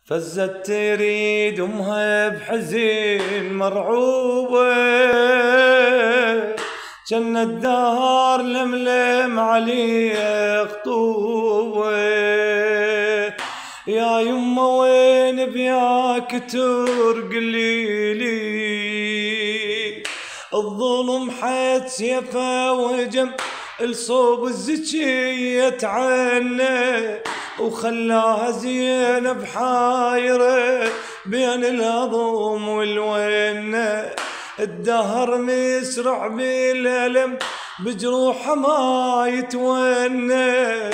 فزت تريد امها بحزين مرعوبة، جن الدهر لملم عليه خطوبة. يا يمه وين بياك ترقليلي، الظلم حد سيفه وهجم الصوب الزكية عنه، وخلاها زينب حايرة بين الهضم والونة. الدهر مسرع بالألم بجروحها ما يتونى،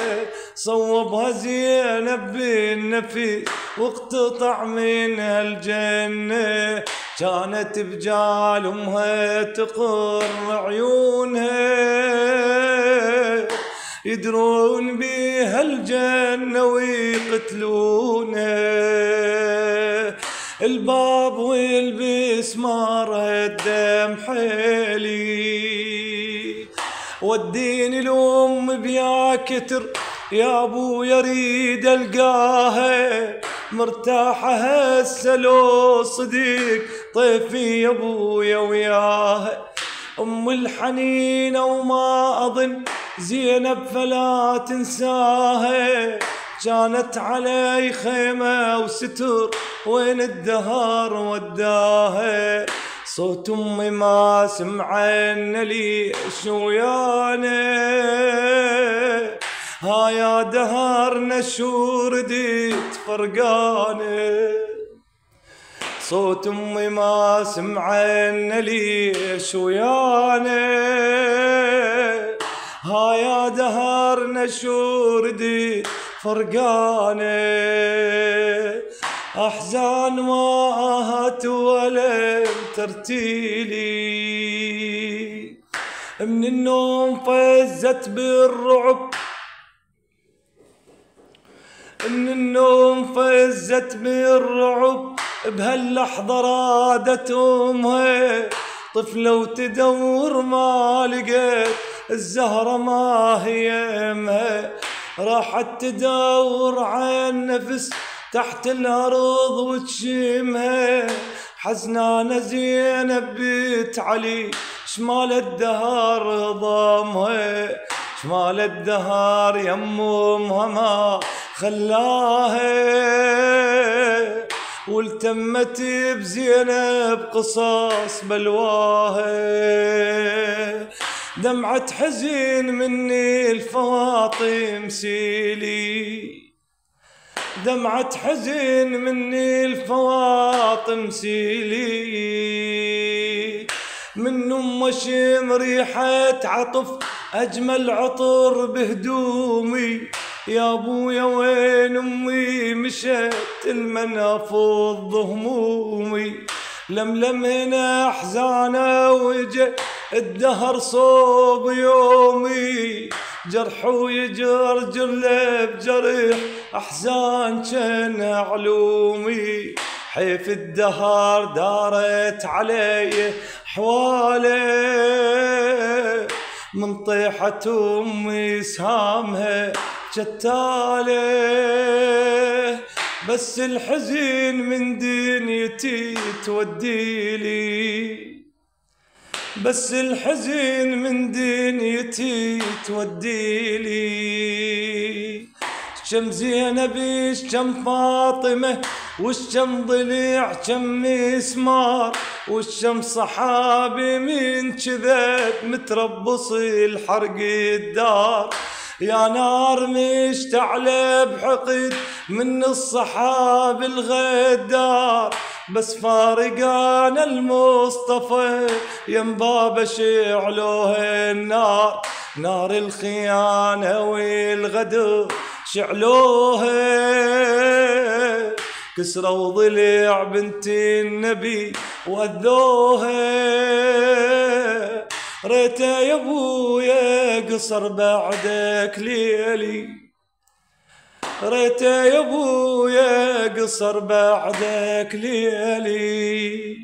صوبها زينب بالنفي واقتطع منها الجنة. كانت بجال امها تقر عيونها، يدرون بيها الجنة ويقتلونها. الباب والبسمار الدم حيلي، وديني الأم بيا كتر يا ابو يريد القاها مرتاحة هسه لو صديق طيفي يا ابويا وياها. ام الحنينة وما اظن زينب فلا تنساها، كانت علي خيمة وستر وين الدهر وداها. صوت امي ما سمعنا ليش ويانا، ها يا دهرنا شو رديت فرقانه. صوت امي ما سمعنا ليش ويانا، ها يا دهرنا شو رديت فرقانه. احزان ما اهت ولم ترتيلي، من النوم فزت بالرعب، من النوم فزت بالرعب. بهاللحظة رادت امها طفلة وتدور ما لقيت الزهرة ما هي امها. راحت تدور عن نفس تحت الارض وتشمها، حزنانة زينب بيت علي شمال الدهر ضمها. شمال الدهر يم امها ما خلاها، والتمت بزينب قصص بلواها. دمعة حزين مني الفواطم سيلي، دمعة حزين مني الفواطم سيلي. من ام شم ريحة عطف اجمل عطر بهدومي. يا ابويا وين امي مشت المنافض همومي. لملم هنا احزانه وجه الدهر صوب يومي. جرح ويجرجر له بجرح احزان كان علومي. حيف الدهر دارت علي حواله، من طيحة امي سهامها شتاله. بس الحزين من دنيتي توديلي، بس الحزين من دنيتي توديلي. شم زينب شم فاطمة والشم ضلع شم مسمار، والشم صحابي من كذب متربص الحرق الدار. يا نار مشتعلة بحقد من الصحاب الغدار، بس فارقانا المصطفى يم بابا شعلوه النار. نار الخيانة والغدر شعلوها، كسروا ضلع بنت النبي وأذوها. ريته يا ابويا قصر بعدك ليلي، ريته يا ابويا قصر بعدك ليلي.